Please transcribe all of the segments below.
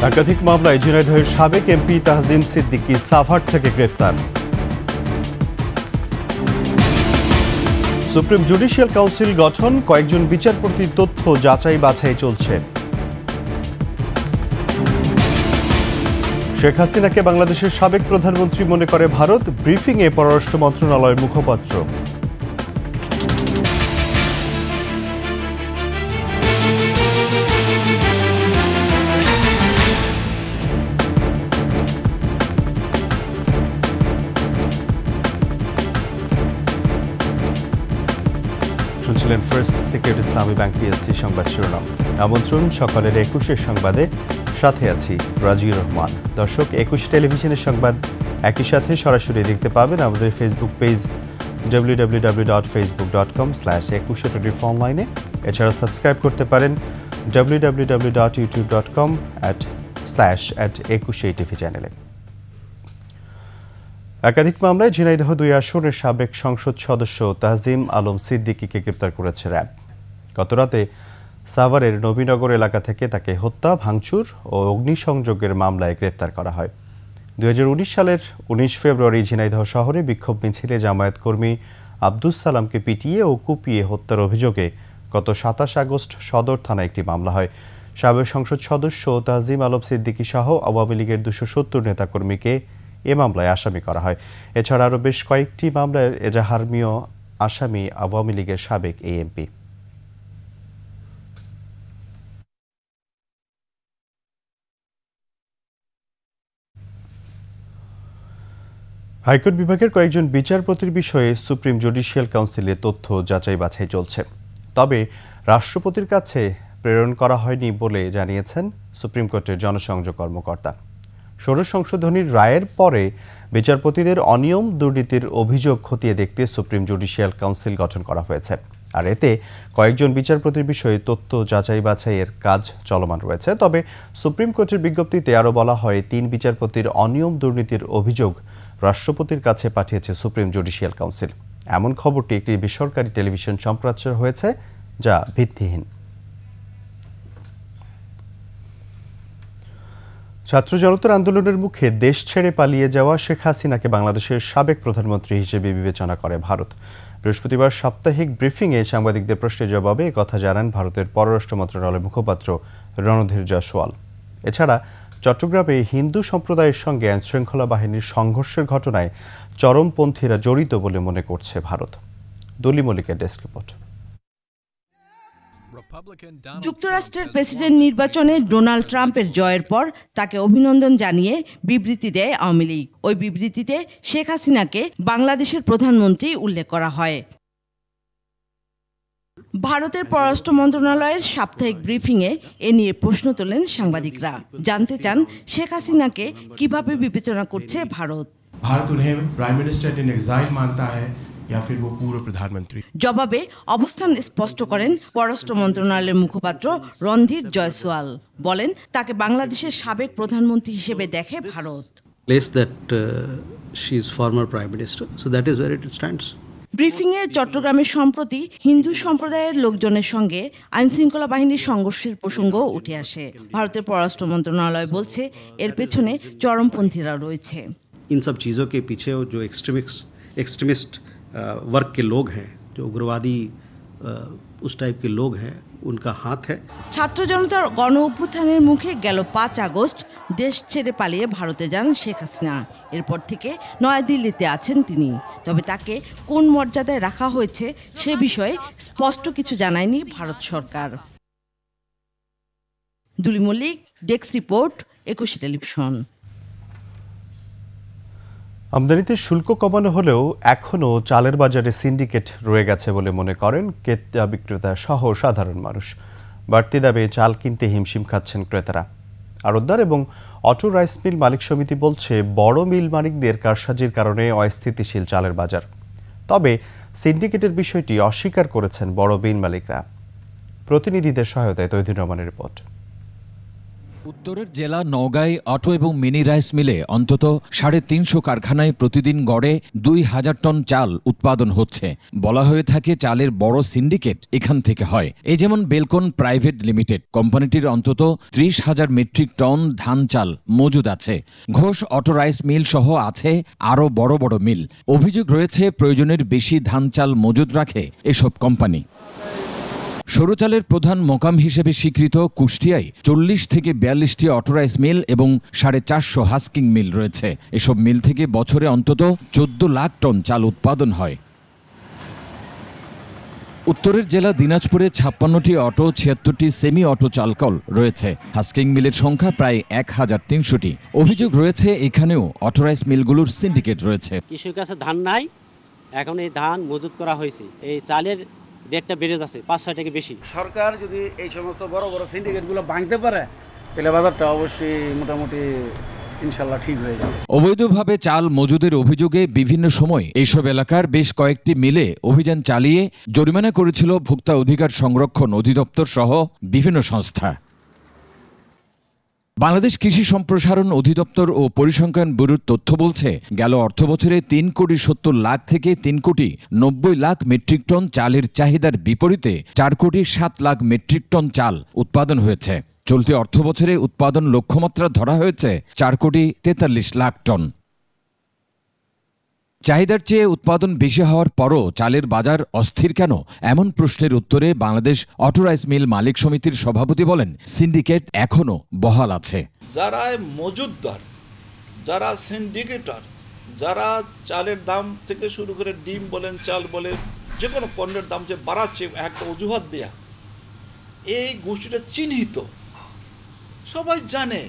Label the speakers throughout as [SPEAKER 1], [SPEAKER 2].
[SPEAKER 1] একাধিক মামলায় ঝিনাইদহের সাবেক এমপি তাহজিম সিদ্দিকী সাভার থেকে গ্রেপ্তার। সুপ্রিম জুডিশিয়াল কাউন্সিল গঠন, কয়েকজন বিচারপতির তথ্য যাচাই বাছাই চলছে। শেখ হাসিনাকে বাংলাদেশের সাবেক প্রধানমন্ত্রী মনে করে ভারত, ব্রিফিংয়ে পররাষ্ট্র মন্ত্রণালয়ের মুখপাত্র। শুনছিলেন ফার্স্ট সিকিউরিটি ইসলামী ব্যাংক পিএলসি সংবাদ শিরোনাম। আমন্ত্রণ সকালের 21 সংবাদে, সাথে আছি রাজিউর রহমান। দর্শক, 21 টেলিভিশনের সংবাদ একই সাথে সরাসরি দেখতে পাবেন আমাদের ফেসবুক পেজ www.facebook.com/21 অনলাইনে। এছাড়া সাবস্ক্রাইব করতে পারেন www.youtube.com/@21 চ্যানেলে। একাধিক মামলায় ঝিনাইদহ 2 আসনের সাবেক সংসদ সদস্য তাহজিম আলম সিদ্দিকীকে গ্রেপ্তার করেছে র্যাব। গতরাতে সাভারের নবীনগর এলাকা থেকে তাকে হত্যা, ভাঙচুর ও অগ্নিসংযোগের মামলায় গ্রেপ্তার করা হয়। 2019 সালের 19 ফেব্রুয়ারি ঝিনাইদহ শহরে বিক্ষোভ মিছিলে জামায়াত কর্মী আব্দুস সালামকে পিটিয়ে ও কুপিয়ে হত্যার অভিযোগে গত 27 আগস্ট সদর থানায় একটি মামলা হয়। সাবেক সংসদ সদস্য তাহজিম আলম সিদ্দিকী সহ আওয়ামী লীগের 270 নেতাকর্মীকে এ মামলায় আসামি করা হয়। এছাড়া আরও বেশ কয়েকটি মামলায় এজাহারমীয় আসামি আওয়ামী লীগের সাবেক এমপি। হাইকোর্ট বিভাগের কয়েকজন বিচারপতির বিষয়ে সুপ্রিম জুডিশিয়াল কাউন্সিলে তথ্য যাচাই বাছাই চলছে, তবে রাষ্ট্রপতির কাছে প্রেরণ করা হয়নি বলে জানিয়েছেন সুপ্রিম কোর্টের জনসংযোগ কর্মকর্তা। ষোড়শ সংশোধনীর রায়ের পরে বিচারপতিদের অনিয়ম দুর্নীতির অভিযোগ খতিয়ে দেখতে সুপ্রিম জুডিশিয়াল কাউন্সিল গঠন করা হয়েছে। আর এতে কয়েকজন বিচারপতির বিষয়ে তথ্য যাচাই বাছাইয়ের কাজ চলমান রয়েছে। তবে সুপ্রিম কোর্টের বিজ্ঞপ্তিতে আরও বলা হয়, 3 বিচারপতির অনিয়ম দুর্নীতির অভিযোগ রাষ্ট্রপতির কাছে পাঠিয়েছে সুপ্রিম জুডিশিয়াল কাউন্সিল। এমন খবরটি একটি বেসরকারি টেলিভিশন সম্প্রচার হয়েছে, যা ভিত্তিহীন। ছাত্র জনতার আন্দোলনের মুখে দেশ ছেড়ে পালিয়ে যাওয়া শেখ হাসিনাকে বাংলাদেশের সাবেক প্রধানমন্ত্রী হিসেবে বিবেচনা করে ভারত। বৃহস্পতিবার সাপ্তাহিক ব্রিফিংয়ে সাংবাদিকদের প্রশ্নের জবাবে একথা জানান ভারতের পররাষ্ট্র মন্ত্রণালয়ের মুখপাত্র রণধীর জয়সওয়াল। এছাড়া চট্টগ্রামে হিন্দু সম্প্রদায়ের সঙ্গে আইনশৃঙ্খলা বাহিনীর সংঘর্ষের ঘটনায় চরমপন্থীরা জড়িত বলে মনে করছে ভারত। দলি মল্লিকের ডেস্ক রিপোর্ট।
[SPEAKER 2] যুক্তরাষ্ট্রের প্রেসিডেন্ট নির্বাচনে ডোনাল্ড ট্রাম্পের জয়ের পর তাকে অভিনন্দন জানিয়ে বিবৃতি দেয় আওয়ামী লীগ। ওই বিবৃতিতে শেখ হাসিনাকে বাংলাদেশের প্রধানমন্ত্রী উল্লেখ করা হয়। ভারতের পররাষ্ট্র মন্ত্রণালয়ের সাপ্তাহিক ব্রিফিংয়ে এ নিয়ে প্রশ্ন তোলেন সাংবাদিকরা। জানতে চান, শেখ হাসিনাকে কিভাবে বিবেচনা করছে ভারত।
[SPEAKER 3] ভারত উन्हें प्राइम मिनिस्टर इन एग्जाइल मानता है या फिर वो पूर्व प्रधानमंत्री।
[SPEAKER 2] জবাবে অবস্থান স্পষ্ট করেন পররাষ্ট্র মন্ত্রণালয়ের মুখপাত্র রণধীর জয়সওয়াল। বলেন, তাকে বাংলাদেশের সাবেক প্রধানমন্ত্রী হিসেবে দেখে Bharat.
[SPEAKER 4] Place that she is former prime minister, so that is where it stands.
[SPEAKER 2] ব্রিফিংয়ে চট্টগ্রামের সম্প্রতি হিন্দু সম্প্রদায়ের লোকজনের সঙ্গে আইনশৃঙ্খলা বাহিনীর সংঘর্ষের প্রসঙ্গ উঠে আসে। ভারতের পররাষ্ট্র মন্ত্রণালয় বলছে, এর পেছনে চরমপন্থীরা রয়েছে।
[SPEAKER 4] इन सब चीज़ों के पीछे जो एक्सट्रीमिस्ट वर्ग के लोग हैं, जो उग्रवादी उस टाइप के लोग हैं, उनका हाथ है।
[SPEAKER 2] ছাত্র জনতার গণ অভ্যুত্থানের মুখে গেল 5 আগস্ট দেশ ছেড়ে পালিয়ে ভারতে যান শেখ হাসিনা। এরপর থেকে নয়াদিল্লিতে আছেন তিনি। তবে তাকে কোন মর্যাদায় রাখা হয়েছে সে বিষয়ে স্পষ্ট কিছু জানায়নি ভারত সরকার। দুলি মল্লিক, ডেস্ক রিপোর্ট, 21 টেলিভিশন।
[SPEAKER 1] আমদানিতে শুল্ক কমানো হলেও এখনও চালের বাজারে সিন্ডিকেট রয়ে গেছে বলে মনে করেন ক্রেতা বিক্রেতা সহ সাধারণ মানুষ। বাড়তি দামে চাল কিনতে হিমশিম খাচ্ছেন ক্রেতারা। আড়তদার এবং অটো রাইস মিল মালিক সমিতি বলছে, বড় মিল মালিকদের কারসাজির কারণে অস্থিতিশীল চালের বাজার। তবে সিন্ডিকেটের বিষয়টি অস্বীকার করেছেন বড় মিল মালিকরা। প্রতিনিধিদের সহায়তায় তৈদুর রহমানের রিপোর্ট।
[SPEAKER 5] উত্তরের জেলা নওগাঁয় অটো এবং মিনি রাইস মিলে অন্তত 350 কারখানায় প্রতিদিন গড়ে 2000 টন চাল উৎপাদন হচ্ছে। বলা হয়ে থাকে চালের বড় সিন্ডিকেট এখান থেকে হয়। এই যেমন বেলকন প্রাইভেট লিমিটেড কোম্পানিটির অন্তত 30,000 মেট্রিক টন ধান চাল মজুদ আছে। ঘোষ অটো রাইস মিল সহ আছে আরও বড় বড় মিল। অভিযোগ রয়েছে প্রয়োজনের বেশি ধান চাল মজুদ রাখে এসব কোম্পানি। সরু চালের প্রধান মোকাম হিসেবে স্বীকৃত কুষ্টিয়ায় 40 থেকে 42টি অটোরাইস মিল এবং 450 হাস্কিং মিল রয়েছে। এসব মিল থেকে বছরে অন্তত 14 লাখ টন চাল উৎপাদন হয়। উত্তরের জেলা দিনাজপুরে 56টি অটো, 76টি সেমি অটো চালকল রয়েছে। হাস্কিং মিলের সংখ্যা প্রায় 1300টি। অভিযোগ রয়েছে এখানেও অটোরাইস মিলগুলোর সিন্ডিকেট রয়েছে।
[SPEAKER 6] কৃষকের কাছে ধান নাই, এখন এই ধান মজুত করা হয়েছে, এই চালের রেটটা বেড়ে যাচ্ছে 5-6 টাকা বেশি।
[SPEAKER 7] সরকার যদি এই সমস্ত বড় বড় সিন্ডিকেটগুলো ভাঙতে পারে তাহলে বাজারটা অবশ্যই মোটামুটি ইনশাল্লাহ ঠিক হয়ে যাবে।
[SPEAKER 5] অবৈধভাবে চাল মজুদের অভিযোগে বিভিন্ন সময় এইসব এলাকার বেশ কয়েকটি মিলে অভিযান চালিয়ে জরিমানা করেছিল ভোক্তা অধিকার সংরক্ষণ অধিদপ্তর সহ বিভিন্ন সংস্থা। বাংলাদেশ কৃষি সম্প্রসারণ অধিদপ্তর ও পরিসংখ্যান ব্যুরোর তথ্য বলছে, গেল অর্থবছরে 3,70,00,000 থেকে 3,90,00,000 মেট্রিক টন চালের চাহিদার বিপরীতে 4,07,00,000 মেট্রিক টন চাল উৎপাদন হয়েছে। চলতি অর্থবছরে উৎপাদন লক্ষ্যমাত্রা ধরা হয়েছে 4,43,00,000 টন। চাহিদার চেয়ে উৎপাদন বেশি হওয়ার পরও চালের বাজার অস্থির কেন? এমন প্রশ্নের উত্তরে বাংলাদেশ অটোরাইস মিল মালিক সমিতির সভাপতি বলেন, সিন্ডিকেট এখনও বহাল আছে।
[SPEAKER 8] যারা মজুতদার, যারা সিন্ডিকেটর, যারা চালের দাম থেকে শুরু করে ডিম বলেন, চাল বলেন, যে কোনো পণ্যের দাম যে বাড়াচ্ছে একটা অজুহাত দেয়া, এই গোষ্ঠীটা চিহ্নিত, সবাই জানে,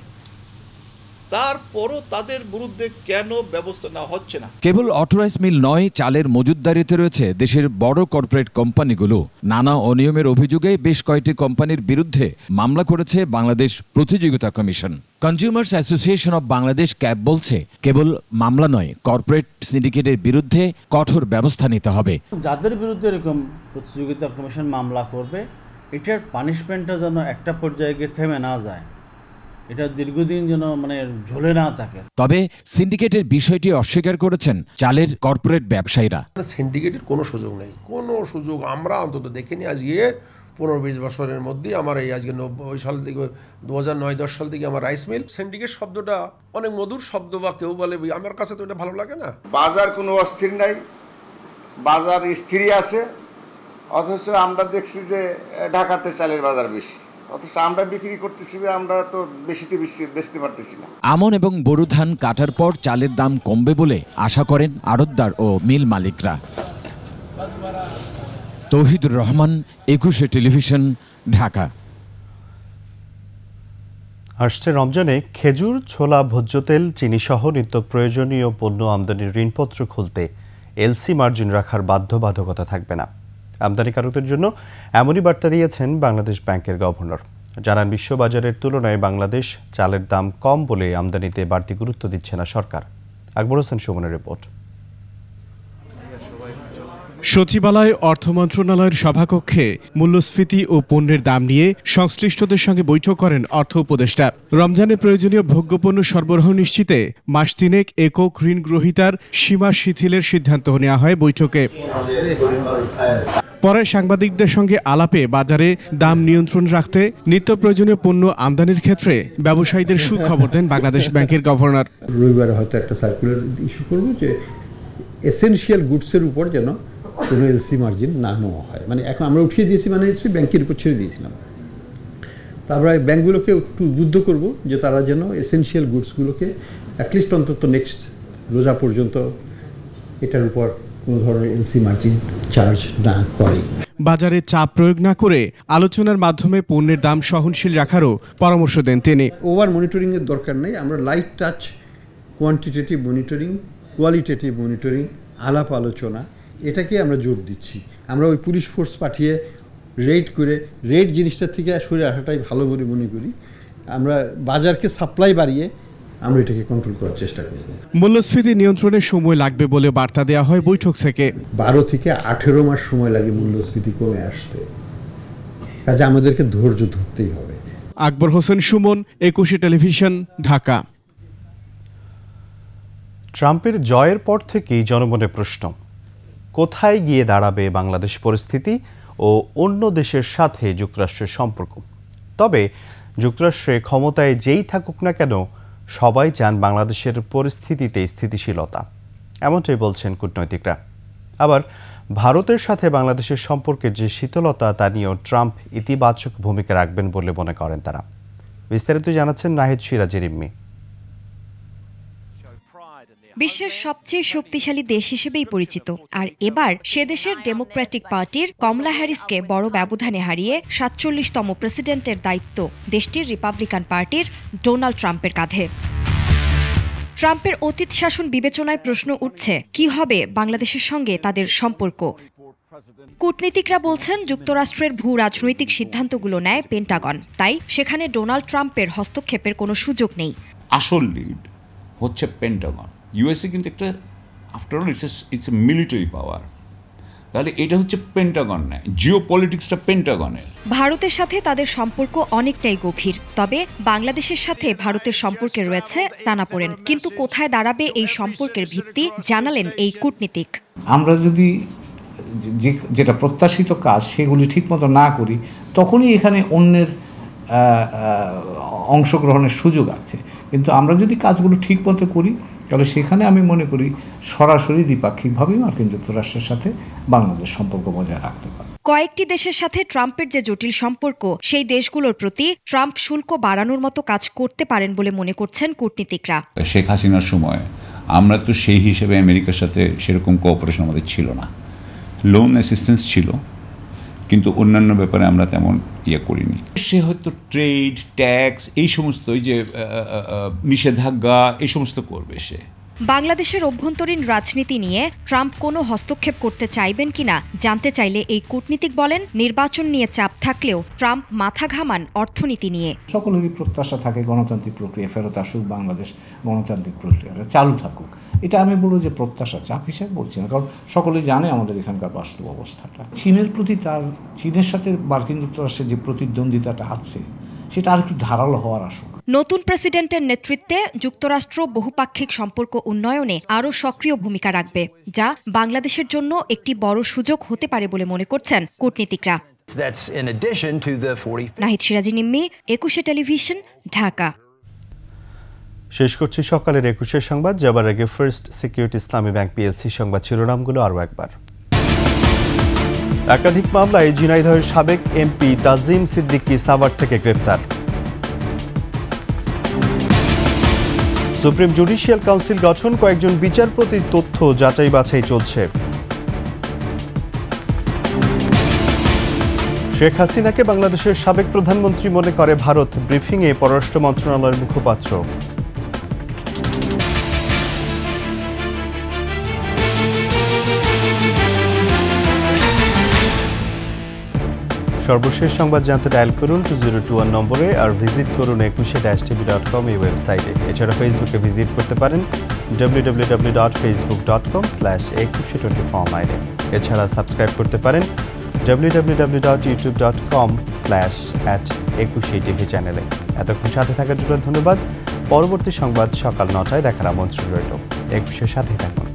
[SPEAKER 8] তারপরও তাদের বিরুদ্ধে কেন ব্যবস্থা নেওয়া হচ্ছে না?
[SPEAKER 5] কেবল অটোরাইস মিল নয়, চালের মজুতদারিতে রয়েছে দেশের বড় কর্পোরেট কোম্পানিগুলো। নানা অনিয়মের অভিযোগে বেশ কয়েকটি কোম্পানির বিরুদ্ধে মামলা করেছে বাংলাদেশ প্রতিযোগিতা commission. Consumers association of Bangladesh cab বলছে, কেবল মামলা নয়, কর্পোরেট সিন্ডিকেটের বিরুদ্ধে কঠোর ব্যবস্থা নিতে হবে।
[SPEAKER 7] যাদের বিরুদ্ধে এরকম প্রতিযোগিতা কমিশন মামলা করবে, এটার পানিশমেন্টটা যেন একটা পর্যায়ে গিয়ে থেমে না যায়, এটা দীর্ঘদিন যেন ঝুলে না থাকে।
[SPEAKER 5] তবে সিন্ডিকেটের বিষয়টি অস্বীকার করেছেন চালের কর্পোরেট ব্যবসায়ীরা।
[SPEAKER 9] সিন্ডিকেটের কোনো সুযোগ নেই, কোনো সুযোগ আমরা অন্তত দেখিনি। আজকে 15-20 বছরের মধ্যে আমার এই আজকে 90 সাল থেকে 2009-10 সাল থেকে আমার রাইস মিল। সিন্ডিকেট শব্দটা অনেক মধুর শব্দ, বা কেউ বলে, আমার কাছে তো এটা ভালো লাগে না।
[SPEAKER 10] বাজার কোনো অস্থির নাই, বাজার স্থিরই আছে, অথচ আমরা দেখছি যে ঢাকাতে চালের বাজার বেশি, অথচ আমরা বিক্রি করতেছি, আমরা তো বেশিতে বেচতে পারতেছি না।
[SPEAKER 5] আমন এবং বোরো ধান কাটার পর চালের দাম কমবে বলে আশা করেন আড়তদার ও মিল মালিকরা। তৌহিদুর রহমান, 21 টেলিভিশন, ঢাকা।
[SPEAKER 1] আসছে রমজানে খেজুর, ছোলা, ভোজ্য তেল, চিনি সহ নিত্য প্রয়োজনীয় পণ্য আমদানির ঋণপত্র খুলতে এলসি মার্জিন রাখার বাধ্যবাধকতা থাকবে না। আমদানিকারকদের জন্য এমনই বার্তা দিয়েছেন বাংলাদেশ ব্যাংকের গভর্নর। জানান, বিশ্ববাজারের তুলনায় বাংলাদেশ চালের দাম কম বলে আমদানিতে বাড়তি গুরুত্ব দিচ্ছে না সরকার। আকবর হোসেন সুমনের রিপোর্ট।
[SPEAKER 11] সচিবালয়, অর্থ মন্ত্রণালয়ের সভাকক্ষে মূল্যস্ফীতি ও পণ্যের দাম নিয়ে সংশ্লিষ্টদের সঙ্গে বৈঠক করেন অর্থ উপদেষ্টা। রমজানে প্রয়োজনীয় ভোগ্যপণ্য সরবরাহ নিশ্চিতে মাস তিনেক একক ঋণ গ্রহীতার সীমা শিথিলের সিদ্ধান্ত নেওয়া হয় বৈঠকে। পরে সাংবাদিকদের সঙ্গে আলাপে বাজারে দাম নিয়ন্ত্রণ রাখতে নিত্য প্রয়োজনীয় পণ্য আমদানির ক্ষেত্রে ব্যবসায়ীদের সুখবর দেন বাংলাদেশ ব্যাংকের গভর্নর।
[SPEAKER 12] রবিবারে হয়তো একটা সার্কুলার ইস্যু করবো যে এসেনশিয়াল গুডসের উপর যেন কোনো এলসি মার্জিন না নেওয়া হয়। এখন আমরা উঠিয়ে দিয়েছি, হচ্ছে ব্যাংকের উপর ছেড়ে দিয়েছিলাম। তারপরে ব্যাংকগুলোকে একটু উদ্বুদ্ধ করব যে তারা যেন এসেনশিয়াল গুডসগুলোকে অ্যাটলিস্ট অন্তত নেক্সট রোজা পর্যন্ত এটার উপর কোনো ধরনের এলসি মার্জিন চার্জ না করে।
[SPEAKER 11] বাজারে চাপ প্রয়োগ না করে আলোচনার মাধ্যমে পণ্যের দাম সহনশীল রাখারও পরামর্শ দেন তিনি।
[SPEAKER 12] ওভার মনিটরিংয়ের দরকার নেই, আমরা light touch quantitative monitoring, qualitative monitoring, আলাপ আলোচনা, এটাকে আমরা জোর দিচ্ছি। আমরা ওই পুলিশ ফোর্স পাঠিয়ে রেড করে রেড জিনিসটার থেকে সরে আসাটাই ভালো বলে মনে করি। আমরা বাজারকে সাপ্লাই বাড়িয়ে আমরা এটাকে কন্ট্রোল করার চেষ্টা করব।
[SPEAKER 11] মূল্যস্ফীতি নিয়ন্ত্রণের সময় লাগবে বলে বার্তা দেওয়া হয় বৈঠক থেকে।
[SPEAKER 12] 12 থেকে 18 মাস সময় লাগে মূল্যস্ফীতি কমে আসতে, কাজে আমাদেরকে ধৈর্য ধরতেই হবে।
[SPEAKER 11] আকবর হোসেন সুমন, একুশে টেলিভিশন, ঢাকা।
[SPEAKER 1] ট্রাম্পের জয়ের পর থেকেই জনমনে প্রশ্ন, কোথায় গিয়ে দাঁড়াবে বাংলাদেশ পরিস্থিতি ও অন্য দেশের সাথে যুক্তরাষ্ট্রের সম্পর্ক। তবে যুক্তরাষ্ট্রে ক্ষমতায় যেই থাকুক না কেন, সবাই চান বাংলাদেশের পরিস্থিতিতে স্থিতিশীলতা, এমনটাই বলছেন কূটনৈতিকরা। আবার ভারতের সাথে বাংলাদেশের সম্পর্কের যে শীতলতা, তা নিয়েও ট্রাম্প ইতিবাচক ভূমিকা রাখবেন বলে মনে করেন তারা। বিস্তারিত জানাচ্ছেন নাহিদ সিরাজি রিম্মি।
[SPEAKER 13] বিশ্বের সবচেয়ে শক্তিশালী দেশ হিসেবেই পরিচিত, আর এবার সে দেশের ডেমোক্রেটিক পার্টির কমলা হ্যারিসকে বড় ব্যবধানে হারিয়ে ৪৭তম প্রেসিডেন্টের দায়িত্ব দেশটির রিপাবলিকান পার্টির ডোনাল্ড ট্রাম্পের কাঁধে। ট্রাম্পের অতীত শাসন বিবেচনায় প্রশ্ন উঠছে, কি হবে বাংলাদেশের সঙ্গে তাদের সম্পর্ক। কূটনীতিকরা বলছেন, যুক্তরাষ্ট্রের ভূ রাজনৈতিক সিদ্ধান্তগুলো নেয় পেন্টাগন, তাই সেখানে ডোনাল্ড ট্রাম্পের হস্তক্ষেপের কোনো সুযোগ নেই।
[SPEAKER 14] আসল লিড হচ্ছে পেন্টাগন। ইউএসএ কিন্তু একটা after all it's a military পাওয়ার, তাহলে এটা হচ্ছে পেন্টাগন নয়, জিও পলিটিক্সটা পেন্টাগনের।
[SPEAKER 13] ভারতের সাথে তাদের সম্পর্ক অনেকটাই গভীর, তবে বাংলাদেশের সাথে ভারতের সম্পর্কে রয়েছে টানাপোড়েন। কিন্তু কোথায় দাঁড়াবে এই সম্পর্কের ভিত্তি জানালেন এই কূটনীতিক।
[SPEAKER 15] আমরা যদি যেটা প্রত্যাশিত কাজ সেগুলি ঠিকমতো না করি, তখনই এখানে অন্যের অংশগ্রহণের সুযোগ আছে। কিন্তু আমরা যদি কাজগুলো ঠিকমতো করি, তাহলে সেখানে আমি মনে করি সরাসরি দ্বিপাক্ষিকভাবেই মার্কিন যুক্তরাষ্ট্রের সাথে বাংলাদেশ সম্পর্ক বজায় রাখতে পারে।
[SPEAKER 13] কয়েকটি দেশের সাথে ট্রাম্পের যে জটিল সম্পর্ক, সেই দেশগুলোর প্রতি ট্রাম্প শুল্ক বাড়ানোর মতো কাজ করতে পারেন বলে মনে করছেন কূটনীতিকরা।
[SPEAKER 14] শেখ হাসিনার সময় আমরা তো সেই হিসেবে আমেরিকার সাথে সেরকম কোঅপারেশন আমাদের ছিল না, লোন অ্যাসিস্ট্যান্স ছিল, কিন্তু অন্যান্য ব্যাপারে আমরা তেমন করিনি। সে হয়তো ট্রেড, ট্যাক্স, এই সমস্ত ওই যে নিষেধাজ্ঞা, এই সমস্ত করবে সে।
[SPEAKER 13] বাংলাদেশের অভ্যন্তরীণ রাজনীতি নিয়ে ট্রাম্প কোনো হস্তক্ষেপ করতে চাইবেন কিনা জানতে চাইলে এই কূটনীতিক বলেন, নির্বাচন নিয়ে চাপ থাকলেও ট্রাম্প মাথা ঘামান অর্থনীতি নিয়ে।
[SPEAKER 15] সকলেরই প্রত্যাশা থাকে গণতান্ত্রিক প্রক্রিয়া ফেরত আসুক, বাংলাদেশ গণতান্ত্রিক প্রক্রিয়াটা চালু থাকুক। এটা আমি বলবো যে প্রত্যাশা, চাপ হিসেবে বলছি না, কারণ সকলেই জানে আমাদের এখানকার বাস্তব অবস্থাটা। চীনের প্রতি চীনের সাথে মার্কিন যুক্তরাষ্ট্রের যে প্রতিদ্বন্দ্বিতাটা আছে, সেটা আর একটু ধারালো হওয়ার আসুক।
[SPEAKER 13] নতুন প্রেসিডেন্টের নেতৃত্বে যুক্তরাষ্ট্র বহুপাক্ষিক সম্পর্ক উন্নয়নে আরও সক্রিয় ভূমিকা রাখবে, যা বাংলাদেশের জন্য একটি বড় সুযোগ হতে পারে বলে মনে করছেন কূটনীতিকরা। নাহিদ সিরাজি নিম্মি, একুশে টেলিভিশন, ঢাকা।
[SPEAKER 1] শেষ করছি সকালের ২১ সংবাদ। যাবার আগে ফার্স্ট সিকিউরিটি ইসলামী ব্যাংক পিএলসি সংবাদ শিরোনামগুলো আরও একবার। একাধিক মামলায় ঝিনাইদহের সাবেক এমপি তাজিম সিদ্দিকী সাভার থেকে গ্রেপ্তার। সুপ্রিম জুডিশিয়াল কাউন্সিল গঠন, কয়েকজন বিচারপতির তথ্য যাচাই বাছাই চলছে। শেখ হাসিনাকে বাংলাদেশের সাবেক প্রধানমন্ত্রী মনে করে ভারত, ব্রিফিংয়ে পররাষ্ট্র মন্ত্রণালয়ের মুখপাত্র। সর্বশেষ সংবাদ জানতে ডায়াল করুন 2021 নম্বরে, আর ভিজিট করুন ekushe-tv.com এই ওয়েবসাইটে। এছাড়া ফেসবুকে ভিজিট করতে পারেন www.facebook.com/ekushe24 এছাড়া সাবস্ক্রাইব করতে পারেন www.youtube.com/@ekushe-tv চ্যানেলে। এতক্ষণ সাথে থাকার জন্য ধন্যবাদ। পরবর্তী সংবাদ সকাল 9টায় দেখার আমন্ত্রণ রইল। একুশের সাথে থাকুন।